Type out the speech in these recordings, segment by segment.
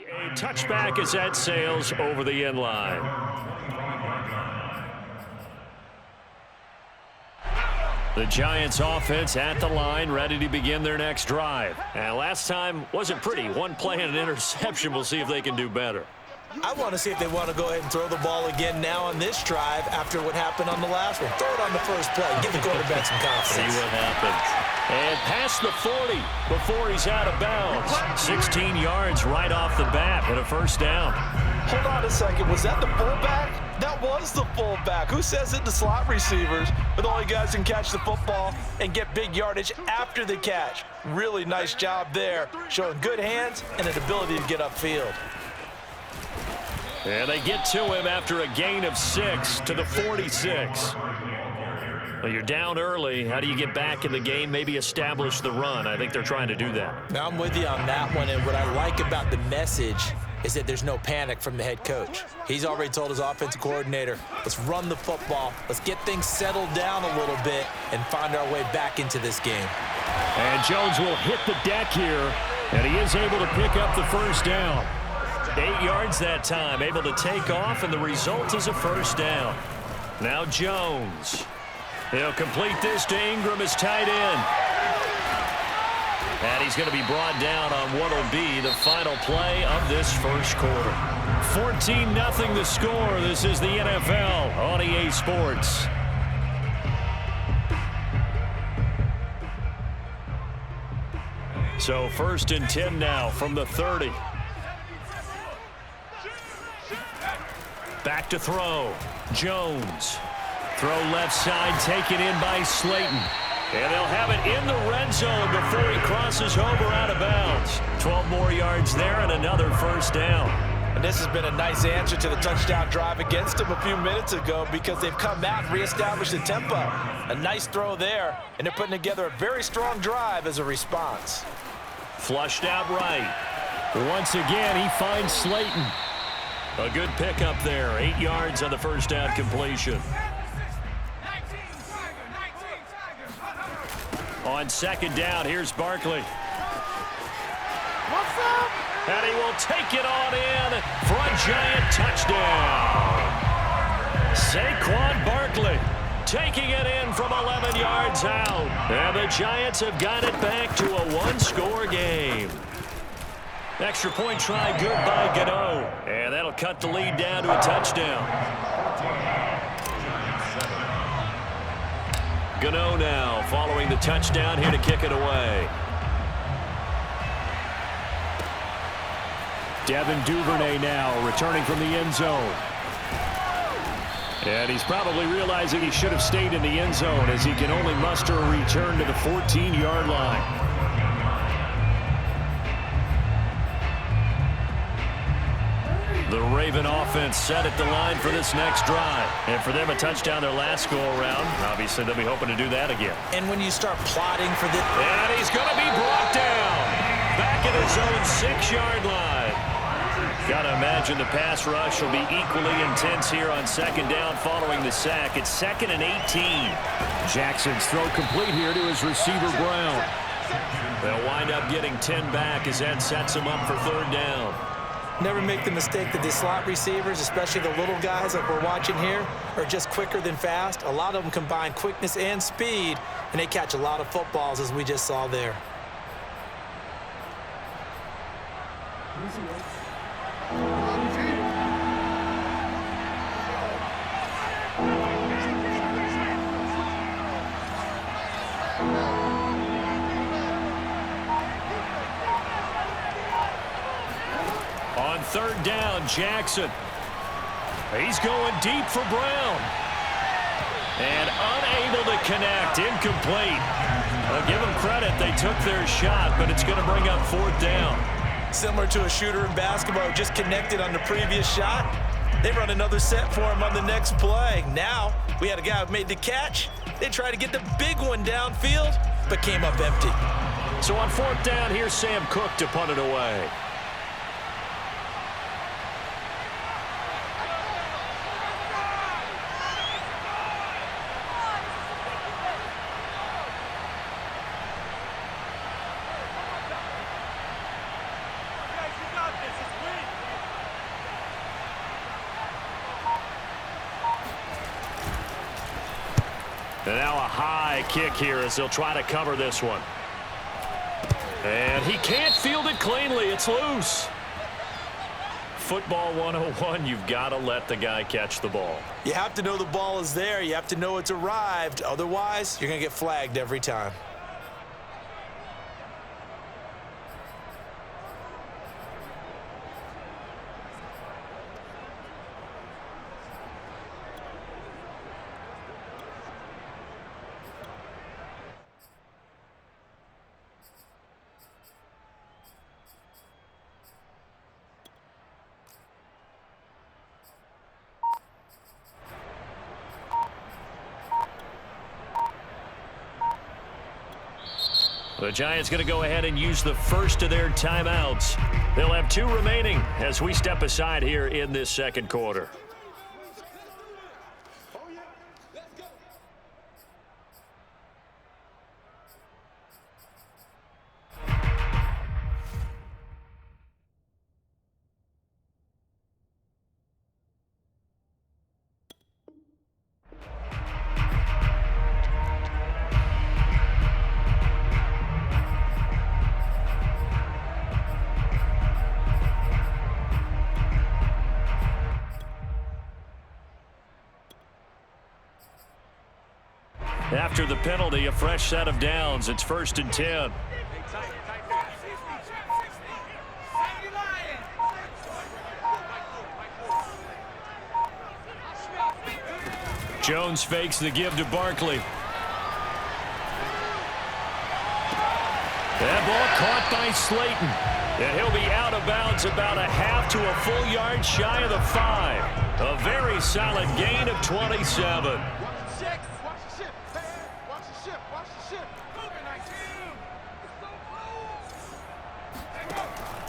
A touchback as that sails over the end line. The Giants offense at the line, ready to begin their next drive. And last time wasn't pretty. One play and an interception. We'll see if they can do better. I want to see if they want to go ahead and throw the ball again now on this drive after what happened on the last one. Throw it on the first play. Give the quarterback some confidence. See what happens. And past the 40 before he's out of bounds. 16 yards right off the bat and a first down. Hold on a second. Was that the fullback? That was the fullback. Who says it? The slot receivers. But the only guys can catch the football and get big yardage after the catch. Really nice job there. Showing good hands and an ability to get upfield. And they get to him after a gain of 6 to the 46. Well, you're down early. How do you get back in the game? Maybe establish the run. I think they're trying to do that. Now I'm with you on that one, and what I like about the message is that there's no panic from the head coach. He's already told his offensive coordinator, let's run the football, let's get things settled down a little bit and find our way back into this game. And Jones will hit the deck here, and he is able to pick up the first down. 8 yards that time, able to take off, and the result is a first down. Now Jones. He'll complete this to Ingram as tight end. And he's going to be brought down on what will be the final play of this first quarter. 14-0 the score. This is the NFL on EA Sports. So 1st and 10 now from the 30. Back to throw. Jones. Throw left side, taken in by Slayton. And they'll have it in the red zone before he crosses over out of bounds. 12 more yards there and another first down. And this has been a nice answer to the touchdown drive against him a few minutes ago because they've come out and reestablished the tempo. A nice throw there, and they're putting together a very strong drive as a response. Flushed out right. Once again, he finds Slayton. A good pickup there. 8 yards on the first down completion. On second down, here's Barkley. What's up? And he will take it on in for a Giant touchdown. Saquon Barkley taking it in from 11 yards out. And the Giants have got it back to a one-score game. Extra point try good by Gano. And that'll cut the lead down to a touchdown. Gano now following the touchdown here to kick it away. Devin Duvernay now returning from the end zone. And he's probably realizing he should have stayed in the end zone as he can only muster a return to the 14-yard line. The Raven offense set at the line for this next drive. And for them, a touchdown their last go-around. Obviously, they'll be hoping to do that again. And when you start plotting for this... And he's going to be brought down. Back at his own 6-yard line. Got to imagine the pass rush will be equally intense here on second down following the sack. It's 2nd and 18. Jackson's throw complete here to his receiver, Brown. They'll wind up getting 10 back as that sets them up for third down. Never make the mistake that the slot receivers, especially the little guys like we're watching here, are just quicker than fast. A lot of them combine quickness and speed, and they catch a lot of footballs, as we just saw there. On third down, Jackson. He's going deep for Brown. And unable to connect, incomplete. I'll give them credit, they took their shot, but it's going to bring up fourth down. Similar to a shooter in basketball, just connected on the previous shot. They run another set for him on the next play. Now, we had a guy who made the catch. They tried to get the big one downfield, but came up empty. So on fourth down, here's Sam Cook to punt it away. And now a high kick here as they'll try to cover this one. And he can't field it cleanly. It's loose. Football 101, you've got to let the guy catch the ball. You have to know the ball is there. You have to know it's arrived. Otherwise, you're going to get flagged every time. The Giants going to go ahead and use the first of their timeouts. They'll have 2 remaining as we step aside here in this second quarter. After the penalty, a fresh set of downs. It's 1st and 10. Jones fakes the give to Barkley. That ball caught by Slayton. And he'll be out of bounds about a half to a full yard shy of the 5. A very solid gain of 27.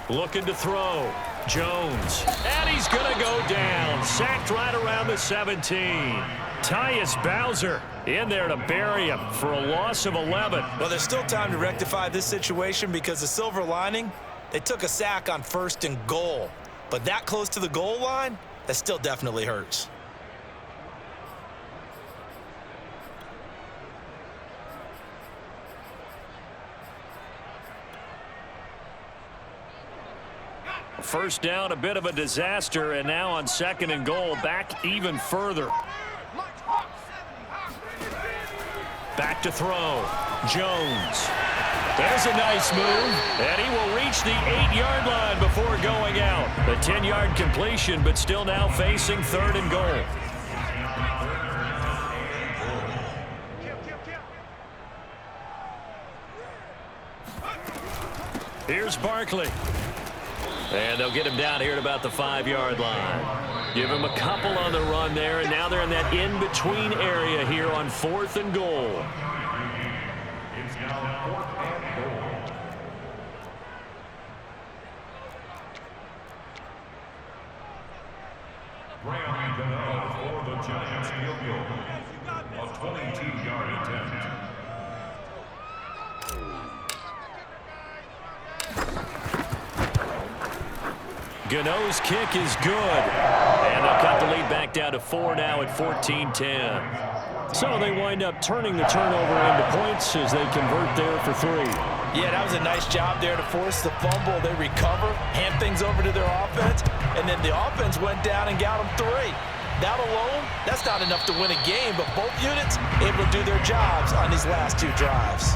Looking to throw. Jones. And he's going to go down. Sacked right around the 17. Tyus Bowser in there to bury him for a loss of 11. Well, there's still time to rectify this situation because the silver lining, they took a sack on 1st and goal. But that close to the goal line, that still definitely hurts. First down, a bit of a disaster, and now on 2nd and goal, back even further. Back to throw. Jones. There's a nice move, and he will reach the 8-yard line before going out. A 10-yard completion, but still now facing 3rd and goal. Here's Barkley. And they'll get him down here at about the 5-yard line. Give him a couple on the run there, and now they're in that in-between area here on 4th and goal. It's now 4th and goal. Graham Gano for the Giants field goal. A 22-yard attempt. Gano's kick is good. And they'll cut the lead back down to 4 now at 14-10. So they wind up turning the turnover into points as they convert there for 3. Yeah, that was a nice job there to force the fumble. They recover, hand things over to their offense, and then the offense went down and got them 3. That alone, that's not enough to win a game, but both units able to do their jobs on these last 2 drives.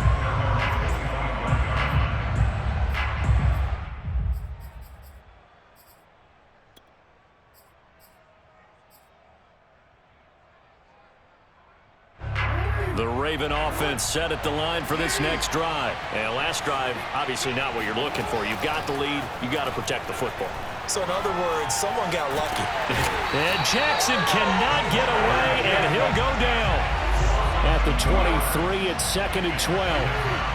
The Raven offense set at the line for this next drive. And last drive, obviously not what you're looking for. You've got the lead. You've got to protect the football. So in other words, someone got lucky. And Jackson cannot get away, and he'll go down. At the 23, it's 2nd and 12.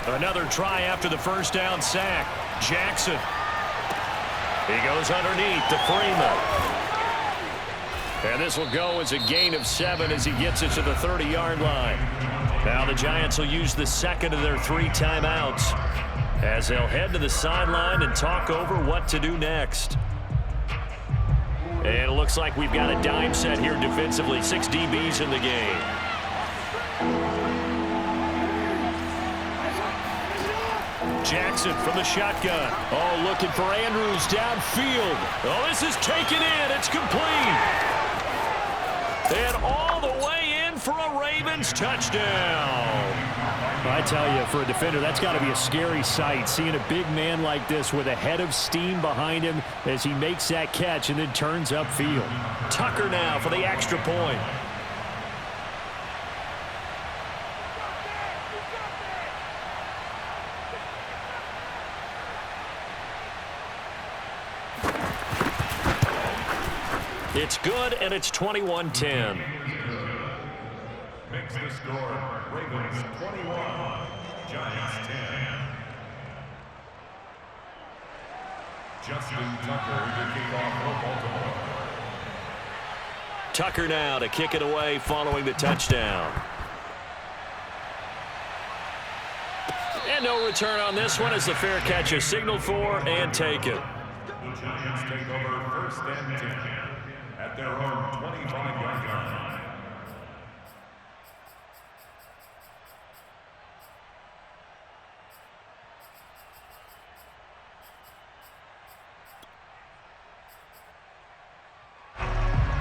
Another try after the first down sack. Jackson. He goes underneath to Freeman. And this will go as a gain of 7 as he gets it to the 30-yard line. Now the Giants will use the second of their 3 timeouts as they'll head to the sideline and talk over what to do next. And it looks like we've got a dime set here defensively. 6 DBs in the game. Jackson from the shotgun. Oh, looking for Andrews downfield. Oh, this is taken in. It's complete. And all the way in for a Ravens touchdown. I tell you, for a defender, that's got to be a scary sight, seeing a big man like this with a head of steam behind him as he makes that catch and then turns upfield. Tucker now for the extra point. It's good, and it's 21-10. Makes the score Ravens 21, Giants 10. Justin Tucker to kick off for Baltimore. Tucker now to kick it away following the touchdown. And no return on this one as the fair catch is signaled for and taken. The Giants take over 1st and 10 at their own 25-yard line.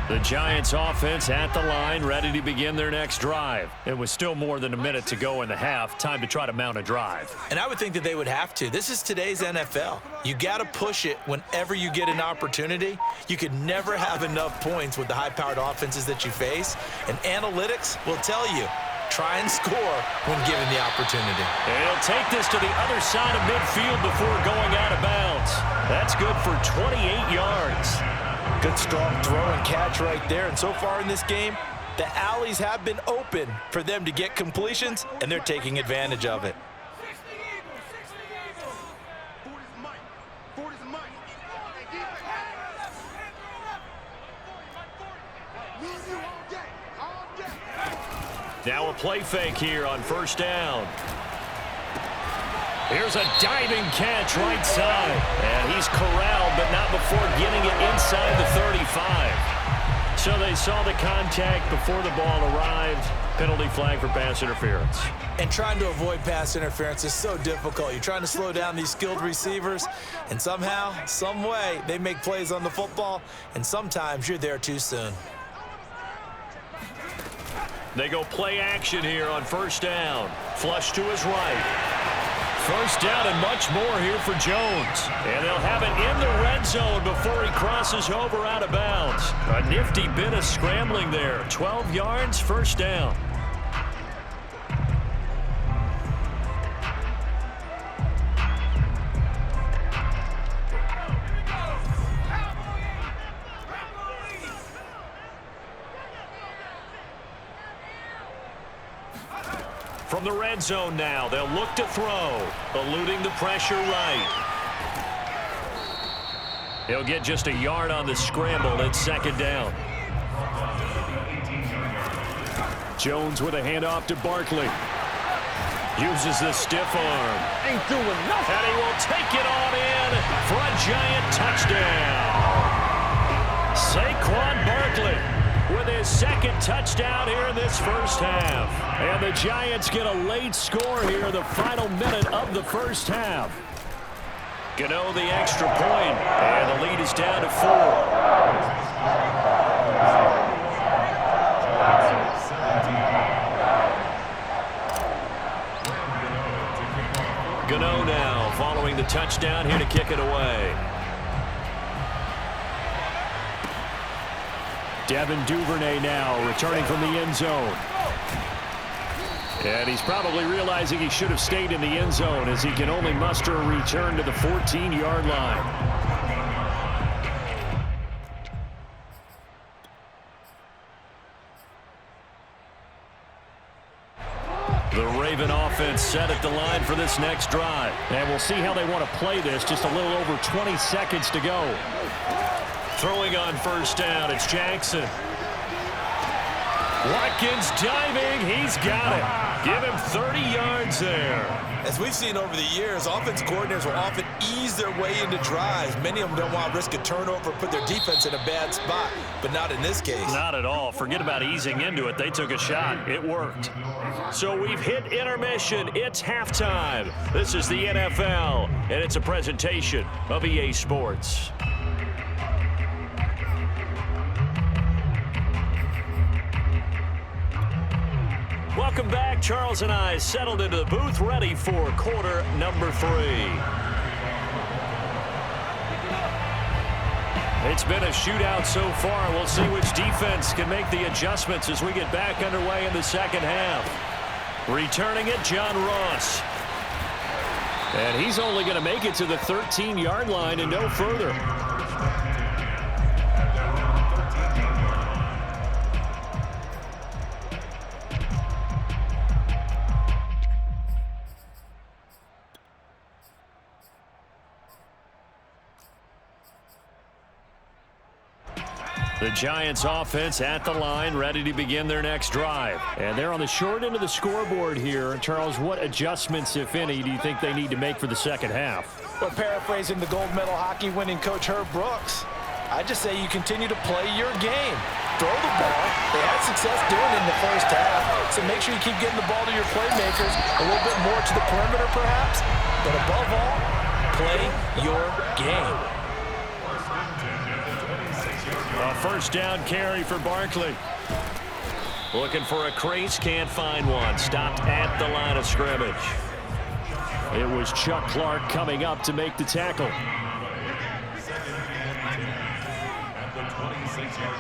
The Giants offense at the line, ready to begin their next drive. It was still more than a minute to go in the half. Time to try to mount a drive. And I would think that they would have to. This is today's NFL. You got to push it whenever you get an opportunity. You could never have enough points with the high-powered offenses that you face. And analytics will tell you, try and score when given the opportunity. And he'll take this to the other side of midfield before going out of bounds. That's good for 28 yards. Good strong throw and catch right there. And so far in this game, the alleys have been open for them to get completions, and they're taking advantage of it. Now a play fake here on 1st down. Here's a diving catch right side. And he's corralled, but not before getting it inside the 35. So they saw the contact before the ball arrived. Penalty flag for pass interference. And trying to avoid pass interference is so difficult. You're trying to slow down these skilled receivers, and somehow, some way, they make plays on the football, and sometimes you're there too soon. They go play action here on 1st down. Flush to his right. 1st down and much more here for Jones. And they'll have it in the red zone before he crosses over out of bounds. A nifty bit of scrambling there. 12 yards, 1st down. From the red zone now, they'll look to throw, eluding the pressure right. He'll get just a yard on the scramble. It's 2nd down. Jones with a handoff to Barkley. Uses the stiff arm. Ain't doing nothing. And he will take it on in for a Giant touchdown. Saquon Barkley with his 2nd touchdown here in this 1st half. And the Giants get a late score here in the final minute of the 1st half. Gano the extra point, and the lead is down to 4. Gano now following the touchdown here to kick it away. Devin Duvernay now returning from the end zone. And he's probably realizing he should have stayed in the end zone as he can only muster a return to the 14-yard line. The Raven offense set at the line for this next drive. And we'll see how they want to play this. Just a little over 20 seconds to go. Throwing on 1st down, it's Jackson. Watkins diving, he's got it. Give him 30 yards there. As we've seen over the years, offensive coordinators will often ease their way into drives. Many of them don't want to risk a turnover, put their defense in a bad spot, but not in this case. Not at all. Forget about easing into it. They took a shot. It worked. So we've hit intermission. It's halftime. This is the NFL, and it's a presentation of EA Sports. Welcome back. Charles and I settled into the booth, ready for quarter number 3. It's been a shootout so far. We'll see which defense can make the adjustments as we get back underway in the second half. Returning it, John Ross. And he's only going to make it to the 13-yard line and no further. The Giants offense at the line, ready to begin their next drive. And they're on the short end of the scoreboard here. Charles, what adjustments, if any, do you think they need to make for the second half? Well, paraphrasing the gold medal hockey winning coach Herb Brooks, I just say you continue to play your game. Throw the ball. They had success doing it in the first half, so make sure you keep getting the ball to your playmakers, a little bit more to the perimeter perhaps, but above all, play your game. A first down carry for Barkley. Looking for a crease, can't find one. Stopped at the line of scrimmage. It was Chuck Clark coming up to make the tackle. At the 26-yard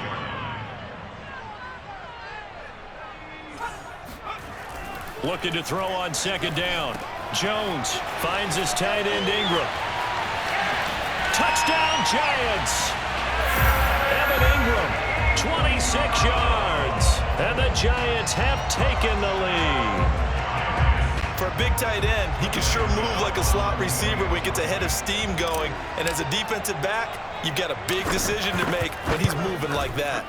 line. Looking to throw on second down. Jones finds his tight end Ingram. Touchdown Giants! Evan Ingram, 26 yards. And the Giants have taken the lead. For a big tight end, he can sure move like a slot receiver when he gets a head of steam going. And as a defensive back, you've got a big decision to make when he's moving like that.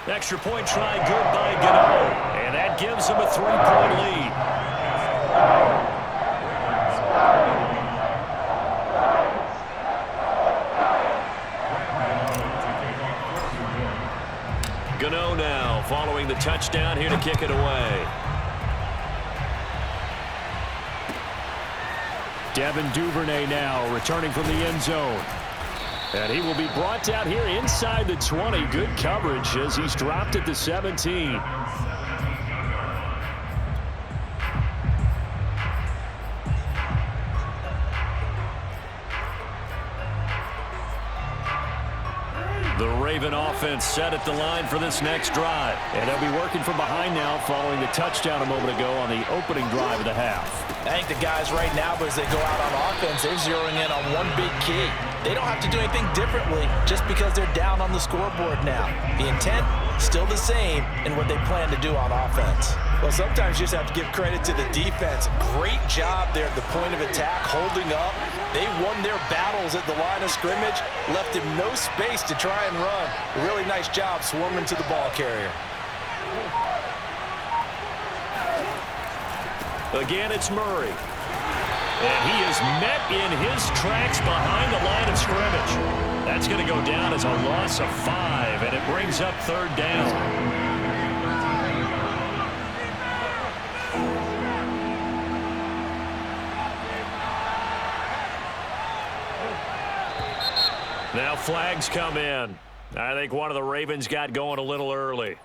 Extra point try good by Gano. And that gives him a 3-point lead. Gano now following the touchdown here to kick it away. Devin Duvernay now returning from the end zone. And he will be brought down here inside the 20. Good coverage as he's dropped at the 17. The Raven offense set at the line for this next drive. And they'll be working from behind now following the touchdown a moment ago on the opening drive of the half. I think the guys right now, as they go out on offense, they're zeroing in on one big key. They don't have to do anything differently just because they're down on the scoreboard now. The intent, still the same in what they plan to do on offense. Well, sometimes you just have to give credit to the defense. Great job there at the point of attack, holding up. They won their battles at the line of scrimmage, left him no space to try and run. A really nice job swarming to the ball carrier. Again, it's Murray. And he is met in his tracks behind the line of scrimmage. That's going to go down as a loss of 5, and it brings up third down. Now flags come in. I think one of the Ravens got going a little early.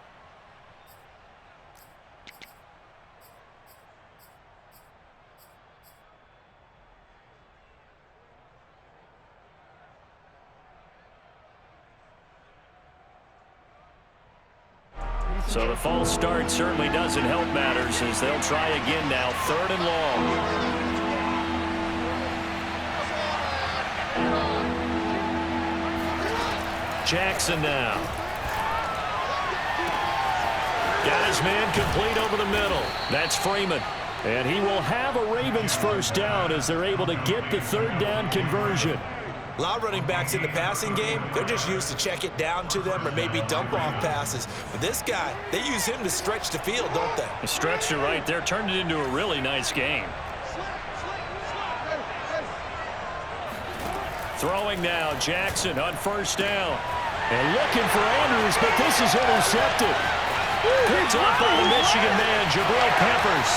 So the false start certainly doesn't help matters as they'll try again now, 3rd and long. Jackson now. Got his man complete over the middle. That's Freeman. And he will have a Ravens first down as they're able to get the 3rd down conversion. A lot of running backs in the passing game, they're just used to check it down to them or maybe dump off passes. But this guy, they use him to stretch the field, don't they? He stretched it right there, turned it into a really nice game. Throwing now, Jackson on first down. And looking for Andrews, but this is intercepted. Picked off by the Michigan man, Jabril Peppers.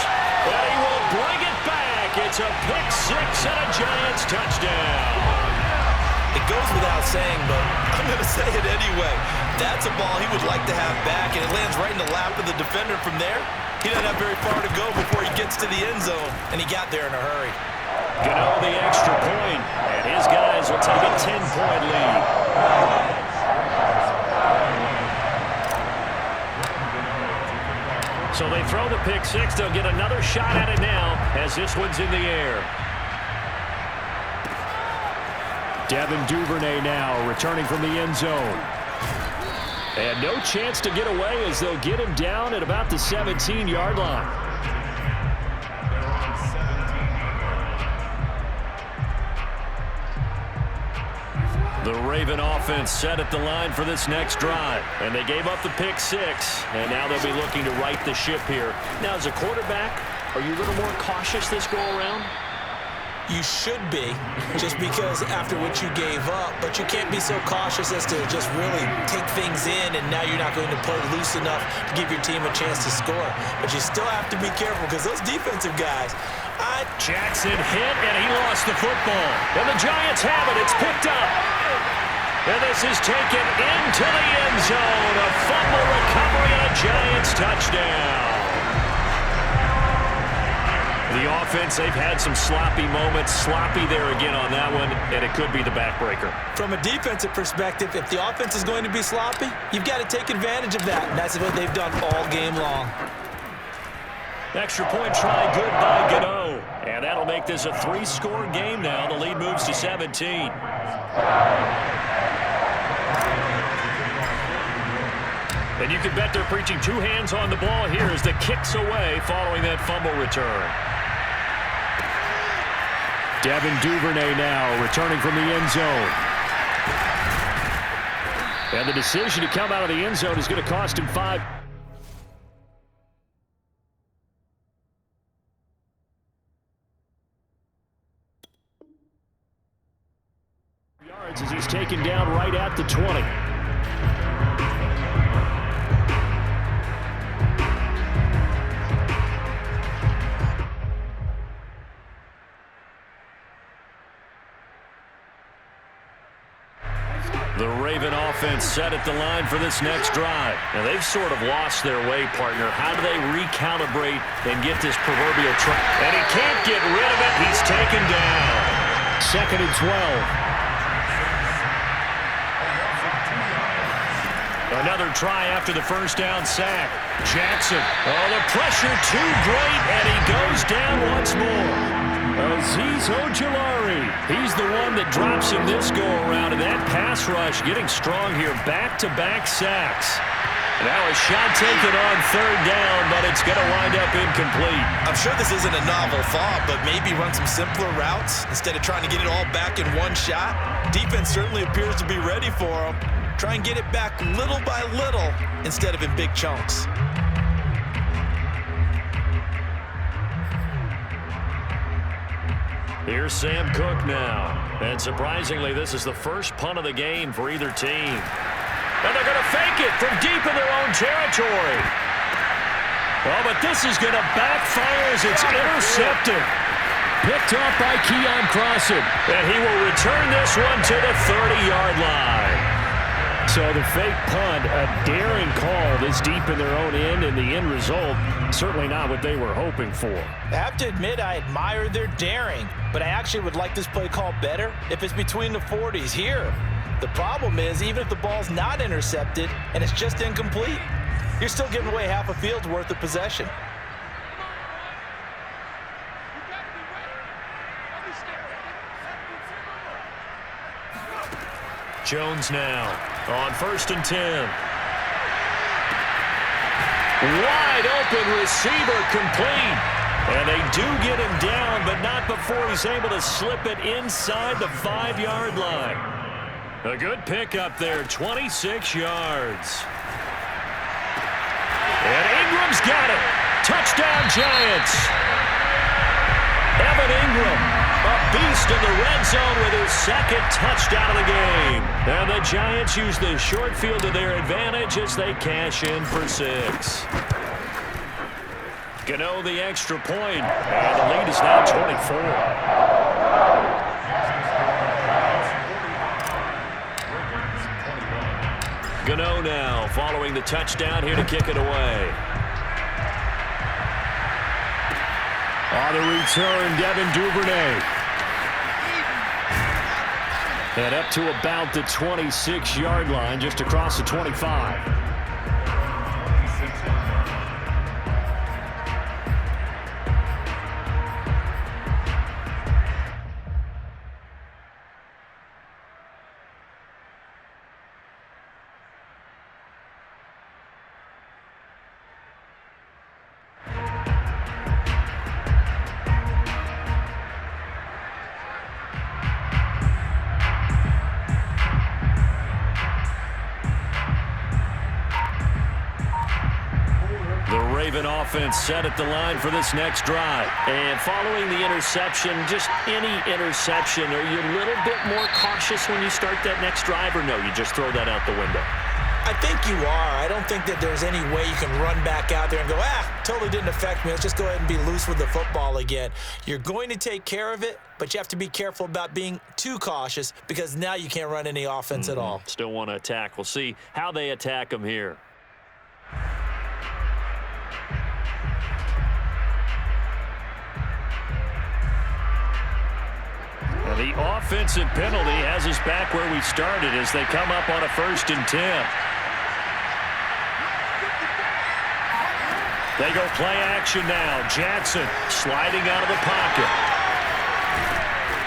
And he will bring it back. It's a pick six and a Giants touchdown. It goes without saying, but I'm going to say it anyway. That's a ball he would like to have back, and it lands right in the lap of the defender from there. He doesn't have very far to go before he gets to the end zone, and he got there in a hurry. Gano the extra point, and his guys will take a 10-point lead. So they throw the pick six. They'll get another shot at it now as this one's in the air. Devin Duvernay now returning from the end zone. And no chance to get away as they'll get him down at about the 17-yard line. The Raven offense set at the line for this next drive. And they gave up the pick six. And now they'll be looking to right the ship here. Now, as a quarterback, are you a little more cautious this go-around? You should be, just because after what you gave up, but you can't be so cautious as to just really take things in, and now you're not going to play loose enough to give your team a chance to score. But you still have to be careful because those defensive guys. Jackson hit, and he lost the football. And the Giants have it. It's picked up. And this is taken into the end zone. A fumble recovery and a Giants touchdown. The offense, they've had some sloppy moments. Sloppy there again on that one, and it could be the backbreaker. From a defensive perspective, if the offense is going to be sloppy, you've got to take advantage of that. And that's what they've done all game long. Extra point try good by Gano. And that'll make this a three-score game now. The lead moves to 17. And you can bet they're preaching two hands on the ball here as the kick's away following that fumble return. Devin Duvernay now returning from the end zone. And the decision to come out of the end zone is going to cost him 5 yards as he's taken down right at the 20. The Raven offense set at the line for this next drive. Now, they've sort of lost their way, partner. How do they recalibrate and get this proverbial try? And he can't get rid of it. He's taken down. 2nd and 12. Another try after the first down sack. Jackson. Oh, the pressure too great, and he goes down once more. Azeez Ojulari. He's the one that drops him this go-around, and that pass rush getting strong here. Back-to-back sacks. Now a shot taken on 3rd down, but it's going to wind up incomplete. I'm sure this isn't a novel thought, but maybe run some simpler routes instead of trying to get it all back in one shot. Defense certainly appears to be ready for him. Try and get it back little by little instead of in big chunks. Here's Sam Cook now. And surprisingly, this is the first punt of the game for either team. And they're going to fake it from deep in their own territory. Oh, but this is going to backfire as it's intercepted. Picked off by Keon Crossan. And he will return this one to the 30-yard line. So the fake punt, a daring call this deep in their own end, and the end result, certainly not what they were hoping for. I have to admit I admire their daring, but I actually would like this play call better if it's between the 40s here. The problem is, even if the ball's not intercepted and it's just incomplete, you're still giving away half a field's worth of possession. Jones now on 1st and 10. Wide open receiver complete. And they do get him down, but not before he's able to slip it inside the 5-yard line. A good pickup there, 26 yards. And Ingram's got it. Touchdown, Giants. Evan Ingram, a beast in the red zone with his second touchdown of the game. And the Giants use the short field to their advantage as they cash in for 6. Gano the extra point, and the lead is now 24. Gano now following the touchdown here to kick it away. On the return, Devin Duvernay. And up to about the 26-yard line, just across the 25. Offense set at the line for this next drive. And following the interception, just any interception, are you a little bit more cautious when you start that next drive, or no, you just throw that out the window? I think you are. I don't think that there's any way you can run back out there and go, totally didn't affect me. Let's just go ahead and be loose with the football again. You're going to take care of it, but you have to be careful about being too cautious because now you can't run any offense at all. Still want to attack. We'll see how they attack them here. The offensive penalty has us back where we started as they come up on a 1st and 10. They go play action now. Jackson sliding out of the pocket.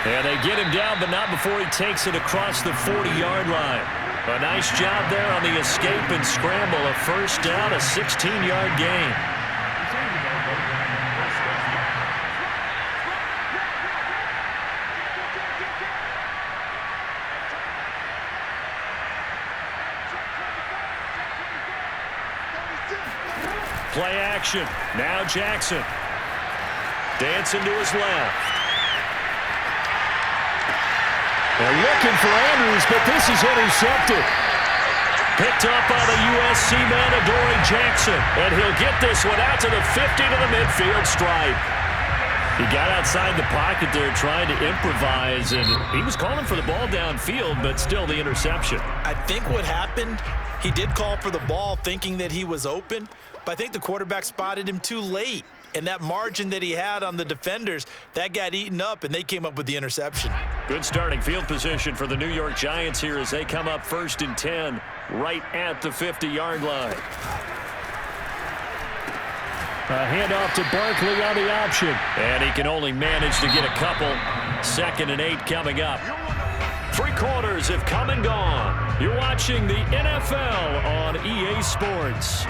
And they get him down, but not before he takes it across the 40-yard line. A nice job there on the escape and scramble. A 1st down, a 16-yard gain. Play action. Now Jackson. Dancing to his left. They're looking for Andrews, but this is intercepted. Picked up by the USC man, Adoree Jackson. And he'll get this one out to the 50 to the midfield stripe. He got outside the pocket there trying to improvise, and he was calling for the ball downfield, but still the interception. I think what happened, he did call for the ball thinking that he was open, but I think the quarterback spotted him too late. And that margin that he had on the defenders, that got eaten up, and they came up with the interception. Good starting field position for the New York Giants here as they come up 1st and 10 right at the 50-yard line. A handoff to Barkley on the option. And he can only manage to get a couple. 2nd and 8 coming up. 3 quarters have come and gone. You're watching the NFL on EA Sports.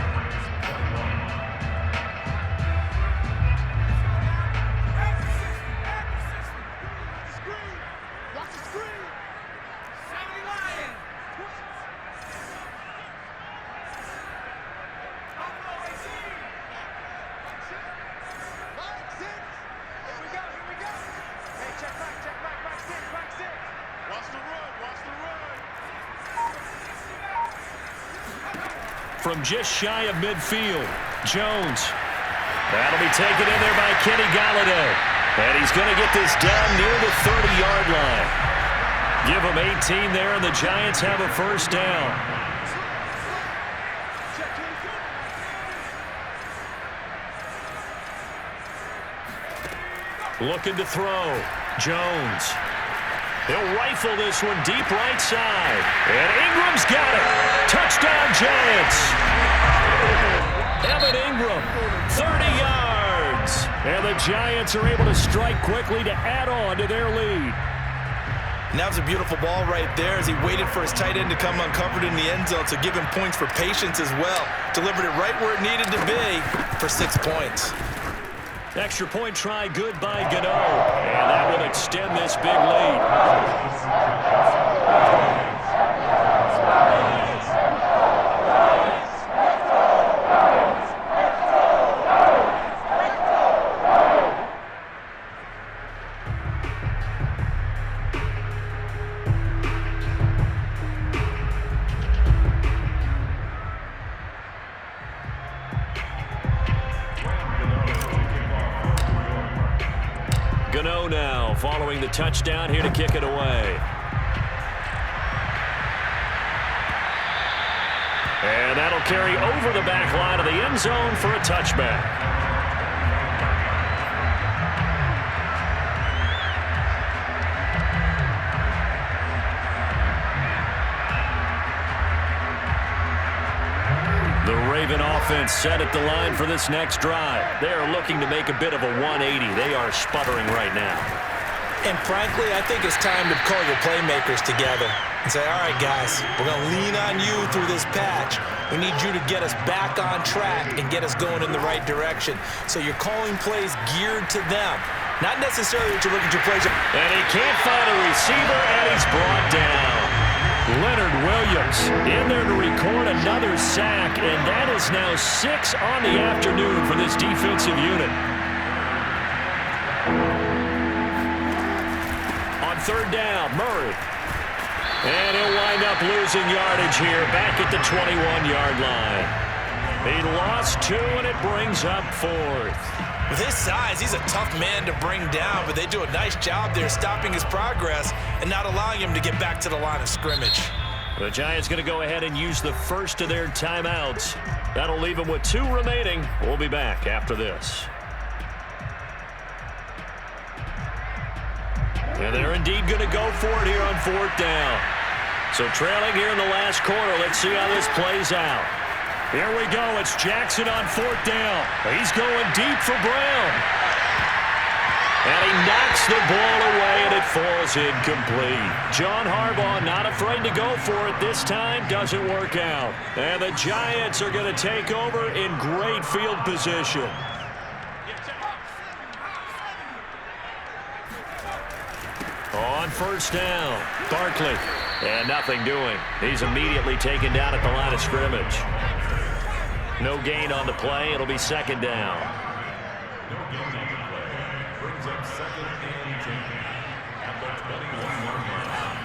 From just shy of midfield, Jones. That'll be taken in there by Kenny Golladay. And he's going to get this down near the 30-yard line. Give him 18 there, and the Giants have a 1st down. Looking to throw. Jones. He'll rifle this one deep right side. And Ingram's got it. Touchdown, Giants. Evan Ingram, 30 yards. And the Giants are able to strike quickly to add on to their lead. And that was a beautiful ball right there as he waited for his tight end to come uncovered in the end zone, so give him points for patience as well. Delivered it right where it needed to be for 6 points. Extra point try good by Gano. And that will extend this big lead. Gano now following the touchdown here to kick it away. And that'll carry over the back line of the end zone for a touchback. The Raven offense set at the line for this next drive. They are looking to make a bit of a 180. They are sputtering right now. And frankly, I think it's time to call your playmakers together and say, all right, guys, we're going to lean on you through this patch. We need you to get us back on track and get us going in the right direction. So you're calling plays geared to them. Not necessarily that you're looking to plays. And he can't find a receiver, and he's brought down. Leonard Williams in there to record another sack, and that is now 6 on the afternoon for this defensive unit. On third down, Murray. And he'll wind up losing yardage here back at the 21-yard line. He lost 2, and it brings up 4th. With his size, he's a tough man to bring down, but they do a nice job there stopping his progress and not allowing him to get back to the line of scrimmage. The Giants going to go ahead and use the first of their timeouts. That'll leave them with 2 remaining. We'll be back after this. And they're indeed going to go for it here on 4th down. So trailing here in the last quarter, let's see how this plays out. Here we go. It's Jackson on 4th down. He's going deep for Brown. And he knocks the ball away, and it falls incomplete. John Harbaugh not afraid to go for it this time. Doesn't work out. And the Giants are going to take over in great field position. On 1st down, Barkley. And nothing doing. He's immediately taken down at the line of scrimmage. No gain on the play. It'll be 2nd down. No gain on the play. Brings up 2nd and 10 at the 21-yard line.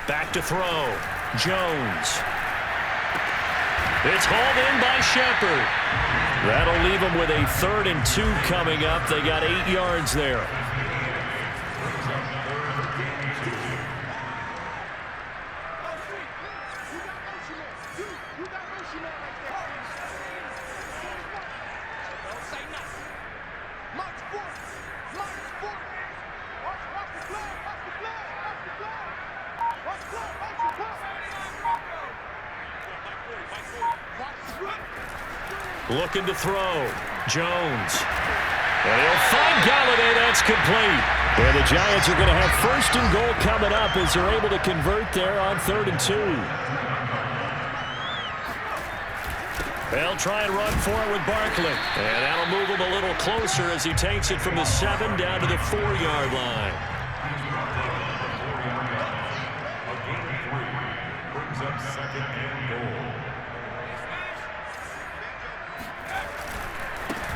Back to throw. Jones. It's hauled in by Shepard. That'll leave them with a 3rd and 2 coming up. They got 8 yards there. Looking to throw. Jones. And he'll find Galladay. That's complete. And the Giants are going to have 1st and goal coming up as they're able to convert there on 3rd and 2. They'll try and run for it with Barkley. And that'll move him a little closer as he takes it from the 7 down to the 4-yard line. A gain of 3 brings up 2nd and goal.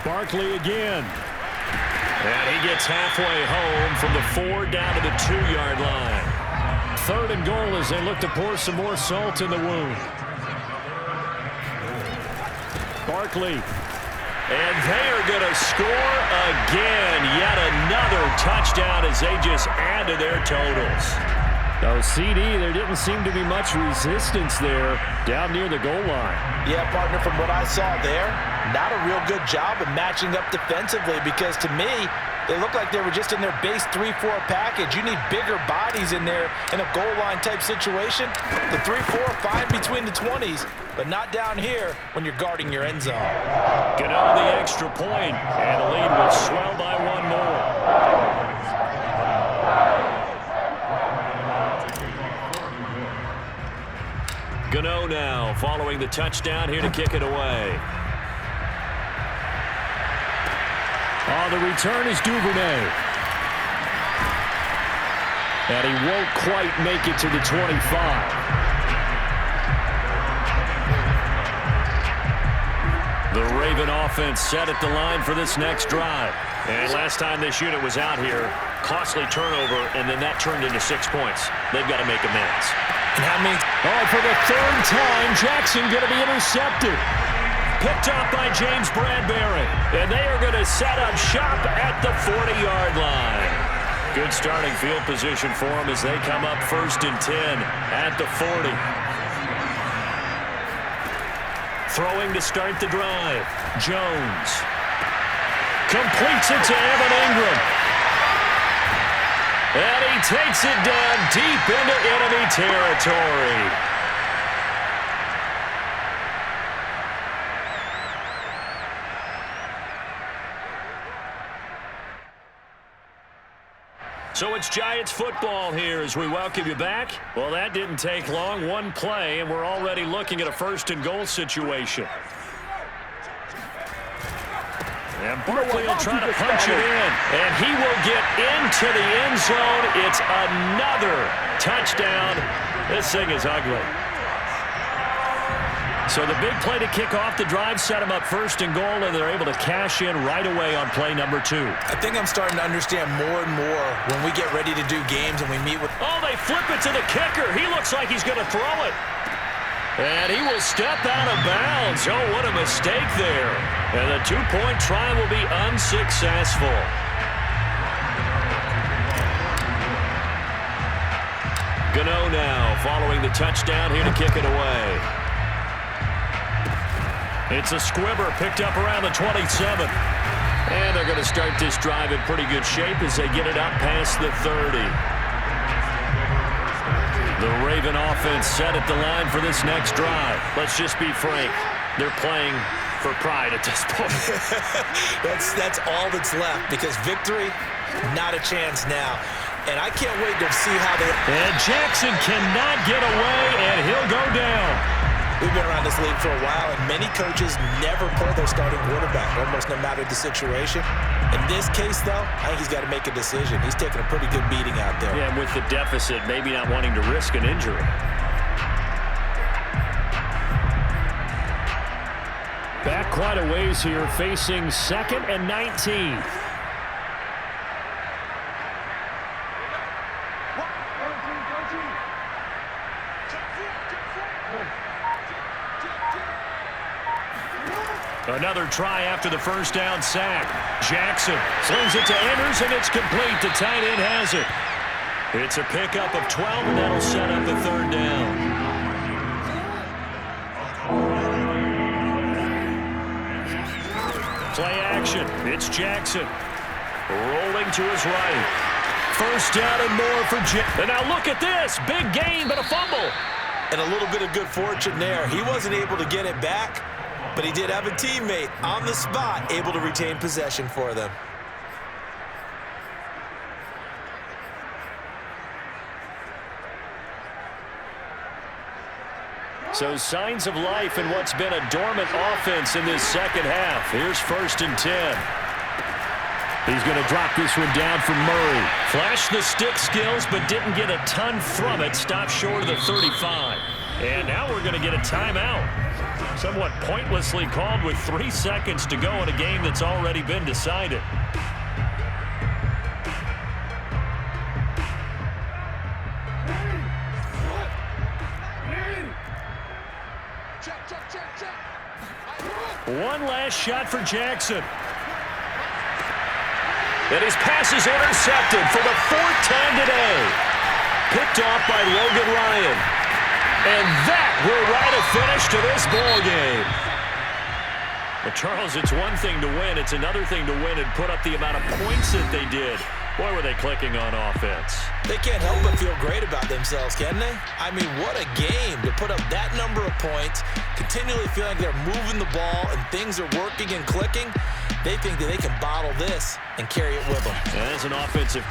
Barkley again. And he gets halfway home from the 4 down to the 2-yard line. 3rd and goal as they look to pour some more salt in the wound. Barkley. And they are going to score again. Yet another touchdown as they just add to their totals. Oh, CD, there didn't seem to be much resistance there down near the goal line. Yeah, partner, from what I saw there, not a real good job of matching up defensively because to me, they look like they were just in their base 3-4 package. You need bigger bodies in there in a goal line type situation. The 3-4, fine between the 20s, but not down here when you're guarding your end zone. Get on the extra point, and the lead will swell by 1. now, following the touchdown, here to kick it away. The return is Duvernay. And he won't quite make it to the 25. The Raven offense set at the line for this next drive. And last time this unit was out here, costly turnover, and then that turned into 6 points. They've got to make amends. And how many? For the third time, Jackson going to be intercepted. Picked up by James Bradbury. And they are going to set up shop at the 40-yard line. Good starting field position for them as they come up 1st and 10 at the 40. Throwing to start the drive. Jones completes it to Evan Ingram. And he takes it down deep into enemy territory. So it's Giants football here as we welcome you back. Well, that didn't take long. One play, and we're already looking at a 1st and goal situation. And Barkley will try to punch it in, and he will get into the end zone. It's another touchdown. This thing is ugly. So the big play to kick off the drive set them up 1st and goal, and they're able to cash in right away on play number 2. I think I'm starting to understand more and more when we get ready to do games and we meet with... They flip it to the kicker. He looks like he's going to throw it. And he will step out of bounds. Oh, what a mistake there. And the 2-point try will be unsuccessful. Gano now following the touchdown here to kick it away. It's a squibber picked up around the 27. And they're going to start this drive in pretty good shape as they get it up past the 30. The Raven offense set at the line for this next drive. Let's just be frank. They're playing for pride at this point. that's all that's left because victory, not a chance now. And I can't wait to see how they... And Jackson cannot get away, and he'll go down. We've been around this league for a while, and many coaches never play their starting quarterback, almost no matter the situation. In this case, though, I think he's got to make a decision. He's taking a pretty good beating out there. Yeah, and with the deficit, maybe not wanting to risk an injury. Back quite a ways here, facing 2nd and 19. Another try after the 1st down sack. Jackson slings it to Enders, and it's complete. The tight end has it. It's a pickup of 12, and that'll set up the 3rd down. Play action. It's Jackson. Rolling to his right. 1st down and more for Jackson. And now look at this. Big gain, but a fumble. And a little bit of good fortune there. He wasn't able to get it back, but he did have a teammate on the spot able to retain possession for them. So signs of life in what's been a dormant offense in this second half. Here's 1st and 10. He's going to drop this one down for Murray. Flashed the stick skills, but didn't get a ton from it. Stopped short of the 35. And now we're going to get a timeout. Somewhat pointlessly called with 3 seconds to go in a game that's already been decided. One last shot for Jackson. And his pass is intercepted for the 4th time today. Picked off by Logan Ryan. And that will write a finish to this ball game. But Charles, it's one thing to win. It's another thing to win and put up the amount of points that they did. Boy, were they clicking on offense. They can't help but feel great about themselves, can they? I mean, what a game to put up that number of points, continually feeling like they're moving the ball and things are working and clicking. They think that they can bottle this and carry it with them. As an offensive